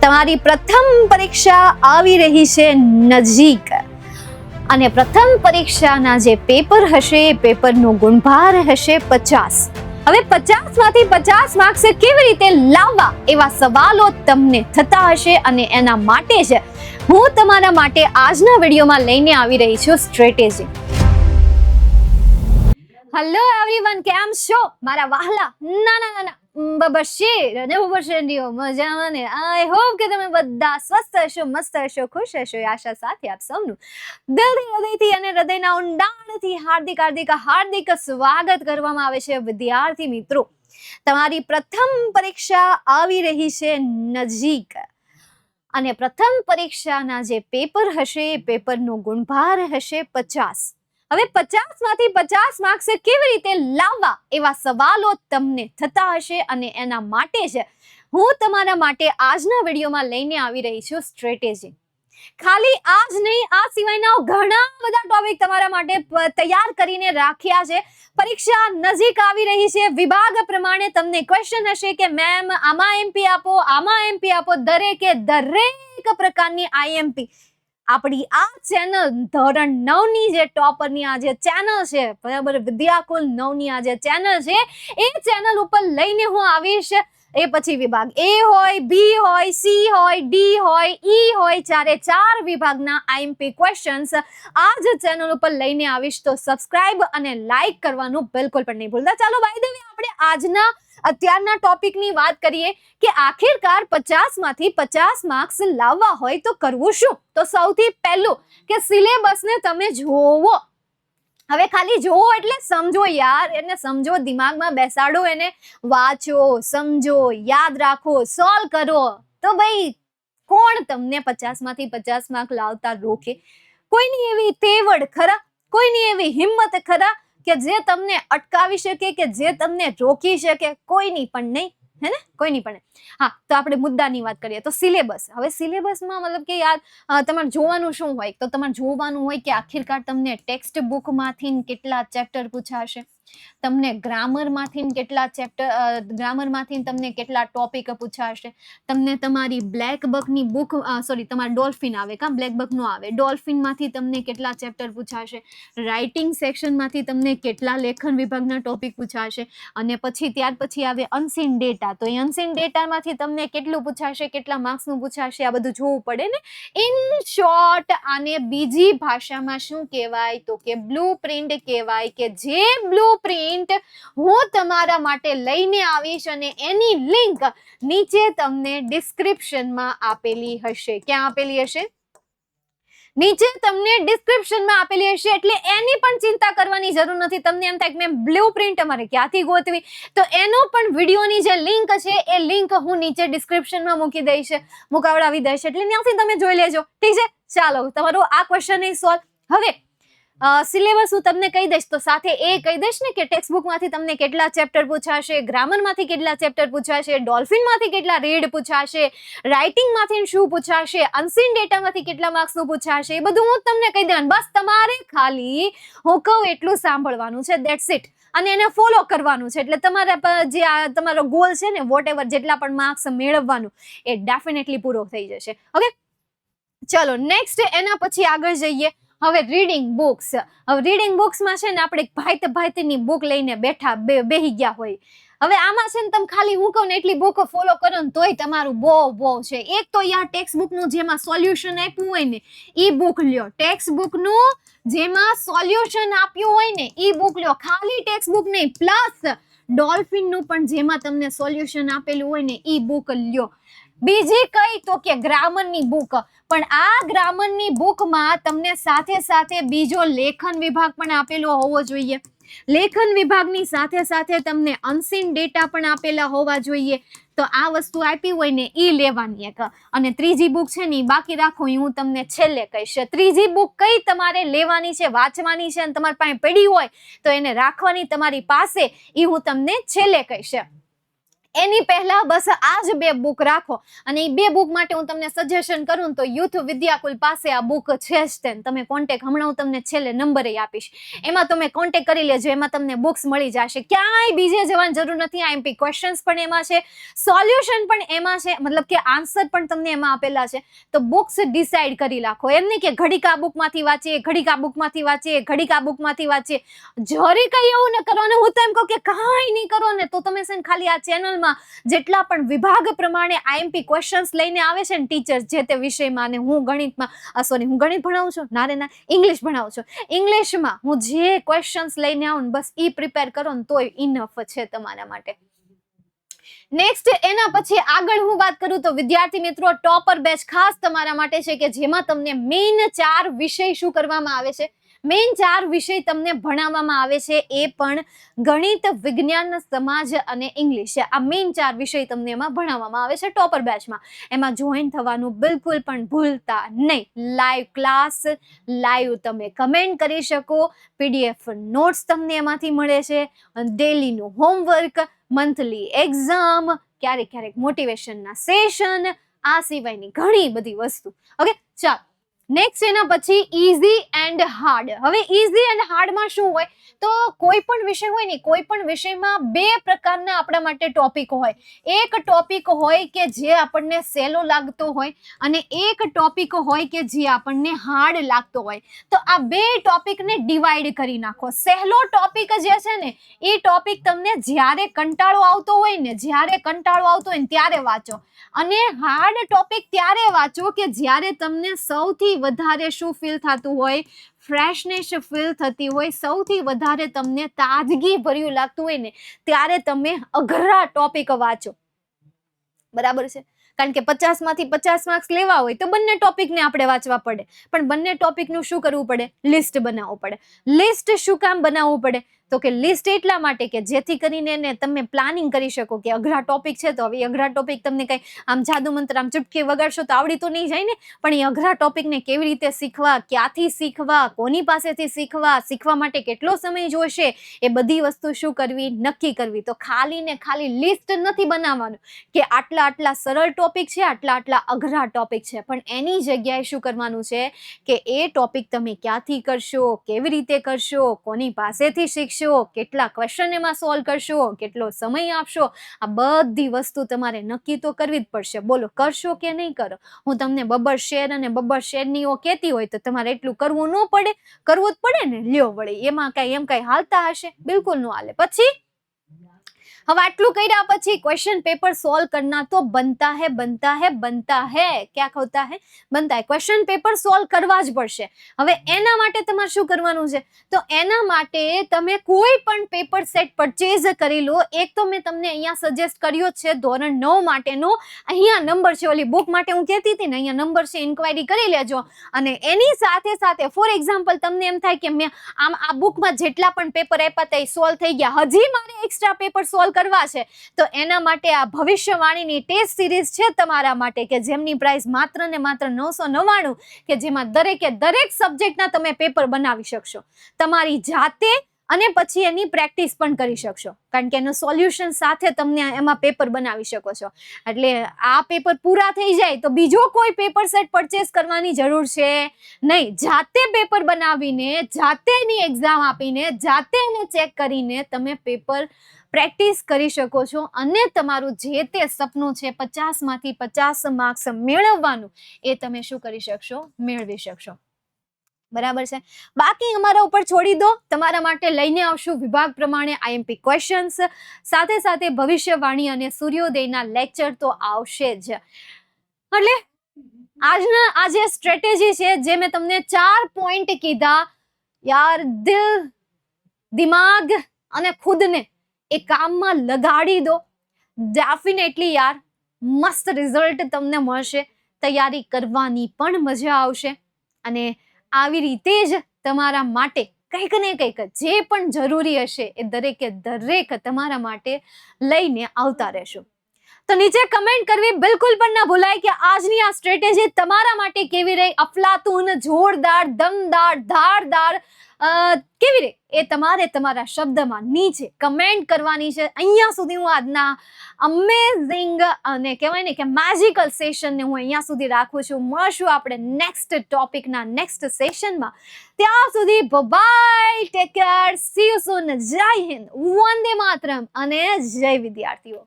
તમારી પ્રથમ પરીક્ષા આવી રહી છે નજીક અને પ્રથમ પરીક્ષાના જે પેપર હશે એ પેપરનો ગુણભાર હશે 50. હવે 50 માંથી 50 માર્ક્સ કેવી રીતે લાવવા એવા સવાલો તમને થતા હશે અને એના માટે જ હું તમારા માટે આજના વિડીયોમાં લઈને આવી રહી છું સ્ટ્રેટેજી. હેલો એવરીવન, કેમ છો મારા વહાલા ના બબશીર અને બબશીરીઓ મજામાં ને? આઈ હોપ કે તમે બધા સ્વસ્થ હશો, મસ્ત હશો, ખુશ હશો. એ આશા સાથે આપ સૌનું દિલથી, હૃદયથી અને હૃદયના ઊંડાણથી હાર્દિક સ્વાગત કરવામાં આવે છે. વિદ્યાર્થી મિત્રો, તમારી પ્રથમ પરીક્ષા આવી રહી છે નજીક અને પ્રથમ પરીક્ષાના જે પેપર હશે એ પેપરનો ગુણભાર હશે 50. હવે 50 માંથી 50 માર્ક્સ કેવી રીતે લાવવા એવા સવાલો તમને થતા હશે અને એના માટે જ હું તમારા માટે આજના વિડીયોમાં લઈને આવી રહી છું સ્ટ્રેટેજી. ખાલી આજ નહીં, આ સિવાયના ઘણા બધા ટોપિક તમારા માટે તૈયાર કરીને રાખ્યા છે. પરીક્ષા નજીક આવી રહી છે. વિભાગ પ્રમાણે તમને ક્વેશ્ચન હશે કે મેમ આમાં એમપી આપો, આમાં એમપી આપો. દરેક પ્રકારની આઈએમપી આપણી આ ચેનલ ધોરણ 9 ની જે ટોપરની આ જે ચેનલ છે, બરાબર, વિદ્યાકુલ 9 ની આ જે ચેનલ છે એ ચેનલ ઉપર લઈને હું આવીશ. એ પછી વિભાગ એ હોય, બી હોય, સી હોય, ડી હોય, ઈ હોય, ચારે વિભાગના આઈએમપી ક્વેશ્ચન્સ આ જ ચેનલ ઉપર લઈને આવીશ. તો સબસ્ક્રાઇબ અને લાઈક કરવાનું બિલકુલ પણ નહીં ભૂલતા. ચાલો બાય ધ વે આપણે આજના અત્યારના ટોપિકની વાત કરીએ કે આખિરકાર 50 માંથી 50 માર્ક્સ લાવવા હોય તો કરવું શું? તો સૌથી પહેલું કે સિલેબસને તમે જોવો. હવે ખાલી જોવો એટલે સમજો યાર, એને સમજો, દિમાગમાં બેસાડો, એને વાંચો, સમજો, યાદ રાખો, સોલ્વ કરો. તો ભાઈ કોણ તમને 50 માંથી 50 માર્ક લાવતા રોકે? કોઈની એવી તેવડ ખરા, કોઈની એવી હિંમત ખરા કે જે તમને અટકાવી શકે, કે જે તમને રોકી શકે? કોઈની પણ નહીં, હે ને? કોઈની પણ. હા, તો આપણે મુદ્દાની વાત કરીએ તો સિલેબસ. હવે સિલેબસમાં મતલબ કે યાર તમારે જોવાનું શું હોય? તો તમારે જોવાનું હોય કે આખિરકાર તમને ટેક્સ્ટ બુકમાંથી કેટલા ચેપ્ટર પૂછાશે, તમને ગ્રામરમાંથી કેટલા ચેપ્ટર, ગ્રામરમાંથી તમને કેટલા ટોપિક પૂછાશે, તમને તમારી બ્લેક બકની બુક, સોરી તમારા ડોલ્ફિન આવે કા, બ્લેક બક નો આવે, ડોલ્ફિનમાંથી તમને કેટલા ચેપ્ટર પૂછાશે, રાઇટિંગ સેક્શનમાંથી તમને કેટલા લેખન વિભાગના ટોપિક પૂછાશે, અને પછી ત્યાર પછી આવે અનસીન ડેટા. તો એ અનસીન ડેટામાંથી તમને કેટલું પૂછાશે, કેટલા માર્ક્સનું પૂછાશે, આ બધું જોવું પડે ને. ઇન શોર્ટ આને બીજી ભાષામાં શું કહેવાય તો કે બ્લુ પ્રિન્ટ કહેવાય. કે જે બ્લુ પ્રિન્ટ હું તમારા માટે લઈને આવીશ અને એની લિંક નીચે તમને ડિસ્ક્રિપ્શનમાં આપેલી હશે. ક્યાં આપેલી હશે? નીચે તમને ડિસ્ક્રિપ્શનમાં આપેલી હશે. એટલે એની પણ ચિંતા કરવાની જરૂર નથી. તમને એમ થાય કે મેં બ્લુ પ્રિન્ટ અમારે ક્યાંથી ગોતવી, તો એનો પણ વિડીયોની જે લિંક છે એ લિંક હું નીચે ડિસ્ક્રિપ્શનમાં મૂકી દઈશ, મુકાવડાવી દઈશ, એટલે ત્યાંથી તમે જોઈ લેજો. ઠીક છે? ચાલો, તમારો આ ક્વેશ્ચન નહીં સોલ્વ. હવે સિલેબસ હું તમને કહી દઈશ, તો સાથે એ કહી દઈશ ને કે ટેક્સ્ટ બુકમાંથી તમને કેટલા ચેપ્ટર પૂછાશે, ગ્રામરમાંથી કેટલા ચેપ્ટર પૂછાશે, ડોલ્ફિનમાંથી કેટલા રીડ પૂછાશે, રાઇટિંગમાંથી શું પૂછાશે, અનસીન ડેટામાંથી કેટલા માર્ક્સનું પૂછાશે, એ બધું હું તમને કહી દેવાનું. બસ તમારે ખાલી હું કહું એટલું સાંભળવાનું છે, ધેટ્સ ઇટ. અને એને ફોલો કરવાનું છે. એટલે તમારા જે આ તમારો ગોલ છે ને, વોટ એવર જેટલા પણ માર્ક્સ મેળવવાનું, એ ડેફિનેટલી પૂરો થઈ જશે. ઓકે, ચલો નેક્સ્ટ એના પછી આગળ જઈએ. હવે રીડિંગ બુક્સ. હવે રીડિંગ બુક્સમાં છે ને આપણે ભાઈની બુક લઈને બેહી ગયા હોય. હવે આમાં છે ને તમે ખાલી હું કહું ને એટલી બુક ફોલો કરો ને તોય તમારું બહુ છે. એક તો યાર ટેક્સ્ટ બુકનું જેમાં સોલ્યુશન આપ્યું હોય ને ઈ બુક લ્યો. ટેક્સ્ટ બુકનું જેમાં સોલ્યુશન આપ્યું હોય ને ઈ બુક લ્યો. ખાલી ટેક્સ્ટ બુક નહીં, પ્લસ ડોલ્ફિનનું પણ જેમાં તમને સોલ્યુશન આપેલું હોય ને ઈ બુક લ્યો. બીજી કઈ તો કે ગ્રામરની બુક. પણ આ ગ્રામરની બુકમાં તમને સાથે સાથે બીજો લેખન વિભાગ પણ આપેલો હોવો જોઈએ. લેખન વિભાગની સાથે તમને અનસીન ડેટા પણ આપેલા હોવા જોઈએ. તો આ વસ્તુ આપી હોય ને ઈ લેવાની એક. અને ત્રીજી બુક છે ને બાકી રાખો, હું તમને છેલ્લે કહીશ. ત્રીજી બુક કઈ તમારે લેવાની છે, વાંચવાની છે, અને તમારી પાસે પડી હોય તો એને રાખવાની તમારી પાસે, ઈ હું તમને છેલ્લે કહીશ. એની પહેલા બસ આ જ 2 બુક રાખો અને એ 2 બુક માટે હું તમને સજેશન કરું તો યુથ વિદ્યાકુલ પાસે આ બુક છે જ તે તમે કોન્ટેક્ટ હમણાં હું તમને છેલ્લે નંબર આપીશ એમાં તમે કોન્ટેક્ટ કરી લેજો એમાં તમને બુક્સ મળી જશે ક્યાંય બીજે જવાની જરૂર નથી આઈએમપી ક્વેશ્ચન્સ પણ એમાં છે સોલ્યુશન પણ એમાં છે મતલબ કે આન્સર પણ તમને એમાં આપેલા છે તો બુક્સ ડિસાઈડ કરી રાખો એમ નહીં કે ઘડીક આ બુકમાંથી વાંચીએ ઘડીક આ બુકમાંથી વાંચીએ ઘડીક આ બુકમાંથી વાંચીએ જરી કઈ એવું ન કરો અને હું તો એમ કહું કે કાંઈ નહીં કરો ને તો તમે છે ને ખાલી આ ચેનલમાં જેટલા પણ વિભાગ પ્રમાણે આઈએમપી ક્વેશ્ચન્સ લઈને આવે છે ને ટીચર જે તે વિષયમાં અને હું ગણિતમાં હું ગણિત ભણાવું છું ના ઇંગ્લિશ ભણાવું છું ઇંગ્લિશમાં હું જે ક્વેશ્ચન્સ લઈને આવું બસ ઈ પ્રિપેર કરો ને તોય ઇનફ છે તમારા માટે નેક્સ્ટ એના પછી આગળ હું વાત કરું તો વિદ્યાર્થી મિત્રો ટોપર બેચ ખાસ તમારા માટે છે કે જેમાં તમને મેઇન 4 વિષય શું કરવામાં આવે છે મેઇન 4 વિષય તમને ભણાવવામાં આવે છે એ પણ ગણિત વિજ્ઞાન સમાજ અને ઇંગ્લિશ આ મેઇન 4 વિષય તમને એમાં ભણાવવામાં આવે છે ટોપર બેચમાં એમાં જોઈન થવાનું બિલકુલ પણ ભૂલતા નહીં લાઈવ ક્લાસ લાઈવ તમે કમેન્ટ કરી શકો પીડીએફ નોટ્સ તમને એમાંથી મળે છે ડેલીનું હોમવર્ક મંથલી એક્ઝામ ક્યારેક મોટિવેશનના સેશન આ સિવાયની ઘણી બધી વસ્તુ ઓકે ચાલો નેક્સ્ટ એના પછી ઈઝી એન્ડ હાર્ડ હવે ઈઝી એન્ડ હાર્ડમાં શું હોય તો કોઈ પણ વિષય હોય ને કોઈ પણ વિષયમાં 2 પ્રકારના આપણા માટે ટોપિક હોય એક ટોપિક હોય કે જે આપણને સહેલો લાગતો હોય અને એક ટોપિક હોય કે જે આપણને હાર્ડ લાગતો હોય તો આ 2 ટોપિકને ડિવાઈડ કરી નાખો સહેલો ટોપિક જે છે ને એ ટોપિક તમને જ્યારે કંટાળો આવતો હોય ને ત્યારે વાંચો અને હાર્ડ ટોપિક ત્યારે વાંચો કે જ્યારે તમને સૌથી વધારે શું ફીલ થતું હોય ફ્રેશનેસ ફીલ થતી હોય સૌથી વધારે તમને તાજગી ભર્યું લાગતું હોય ને ત્યારે તમે અઘરા ટોપિક વાંચો બરાબર છે કારણ કે 50 માંથી 50 માર્ક્સ લેવા હોય તો બંને ટોપિકને આપણે વાંચવા પડે પણ બંને ટોપિકનું શું કરવું પડે લિસ્ટ બનાવવું પડે લિસ્ટ શું કામ બનાવવું પડે તો કે લિસ્ટ એટલા માટે કે જેથી કરીને તમે પ્લાનિંગ કરી શકો કે અઘરા ટોપિક છે તો હવે અઘરા ટોપિક તમને કઈ આમ જાદુ મંત્ર આમ ચૂટકી વગાડશો તો આવડી તો નહીં જાય ને પણ એ અઘરા ટોપિકને કેવી રીતે શીખવા ક્યાંથી શીખવા કોની પાસેથી શીખવા માટે કેટલો સમય જોઈશે એ બધી વસ્તુ શું કરવી નક્કી કરવી તો ખાલી ને ખાલી લિસ્ટ નથી બનાવવાનું કે આટલા સરળ ટોપિક છે આટલા અઘરા ટોપિક છે પણ એની જગ્યાએ શું કરવાનું છે કે એ ટોપિક તમે ક્યાંથી કરશો કેવી રીતે કરશો કોની પાસેથી શીખશો કેટલા ક્વેશ્ચન એમાં સોલ્વ કરશો કેટલો સમય આપશો આ બધી વસ્તુ તમારે નક્કી તો કરવી જ પડશે બોલો કરશો કે નહીં કરો હું તમને બબ્બર શેરની કહેતી હોય તો તમારે એટલું કરવું ન પડે કરવું જ પડે ને લ્યો વળી એમાં કઈ હાલતા હશે બિલકુલ ન હાલે પછી હવે આટલું કર્યા પછી ક્વેશ્ચન પેपर सॉल्व करना तो बनता है क्या होता है बनता है क्वेश्चन पेपर सॉल्व કરવા જ પડશે હવે એના માટે તમારે શું કરવાનું છે તો એના માટે તમે કોઈ પણ પેપર સેટ પરચેઝ કરી લો એક તો મેં તમને અહીંયા સજેસ્ટ કર્યો છે ધોરણ 9 માટેનો અહીંયા નંબર છે ઓલી બુક માટે હું કહેતી હતી ને અહીંયા નંબર છે ઇન્ક્વાયરી કરી લેજો અને એની સાથે ફોર એક્ઝામ્પલ તમને એમ થાય કે મેં આ બુકમાં જેટલા પણ પેપર આપ્યા હતા એ સોલ્વ થઈ ગયા હજી મારે એક્સ્ટ્રા પેપર સોલ્વ કરવા છે તો એના માટે આ ભવિષ્યવાણીની ટેસ્ટ સિરીઝ છે તમારા માટે કે જેમની પ્રાઇસ માત્ર ને માત્ર 999 કે જેમાં દરેક સબ્જેક્ટના તમે પેપર બનાવી શકશો તમારી જાતે અને પછી એની પ્રેક્ટિસ પણ કરી શકશો કારણ કે એનું સોલ્યુશન સાથે તમને એમાં પેપર બનાવી શકો છો એટલે આ પેપર પૂરા થઈ જાય તો બીજો કોઈ પેપર સેટ પરચેસ કરવાની જરૂર છે નહીં જાતે પેપર બનાવીને જાતે એની એક્ઝામ આપીને જાતે એને ચેક કરીને તમે પેપર પ્રેક્ટિસ કરી શકો છો અને તમારું જે તે સપનું છે 50 માંથી 50 માર્ક્સ મેળવવાનું એ તમે શું કરી શકશો મેળવી શકશો બરાબર છે બાકી અમારા ઉપર છોડી દો તમારા માટે લઈને આવશું વિભાગ પ્રમાણે આઈએમપી ક્વેશ્ચન્સ સાથે ભવિષ્યવાણી અને સૂર્યોદયના લેક્ચર તો આવશે જ એટલે આ જે સ્ટ્રેટેજી છે જે મેં તમને 4 પોઈન્ટ કીધા યાર દિલ દિમાગ અને ખુદને એ કામમાં લગાડી દો ડેફિનેટલી યાર મસ્ત રિઝલ્ટ તમને મળશે તૈયારી કરવાની પણ મજા આવશે અને આવી રીતે જ તમારા માટે કંઈક ને કંઈક જે પણ જરૂરી હશે એ દરેક તમારા માટે લઈને આવતા રહેશો તો નીચે કમેન્ટ કરવી બિલકુલ પણ ના ભૂલાય કે આજની આ સ્ટ્રેટેજી તમારા માટે કેવી રહી, અફલાતુન, જોરદાર, દમદાર, ધારદાર કેવી રહી એ તમારે તમારા શબ્દમાં નીચે કમેન્ટ કરવાની છે. અહીંયા સુધી હું આજના અમેઝિંગ અને કહેવાય ને કે મેજિકલ સેશનને હું અહીંયા સુધી રાખું છું. મળશું આપણે નેક્સ્ટ ટોપિકના નેક્સ્ટ સેશનમાં. ત્યાં સુધી bye, take care, see you soon, જય હિન્દ, વંદે માતરમ અને જય વિદ્યાર્થીઓ.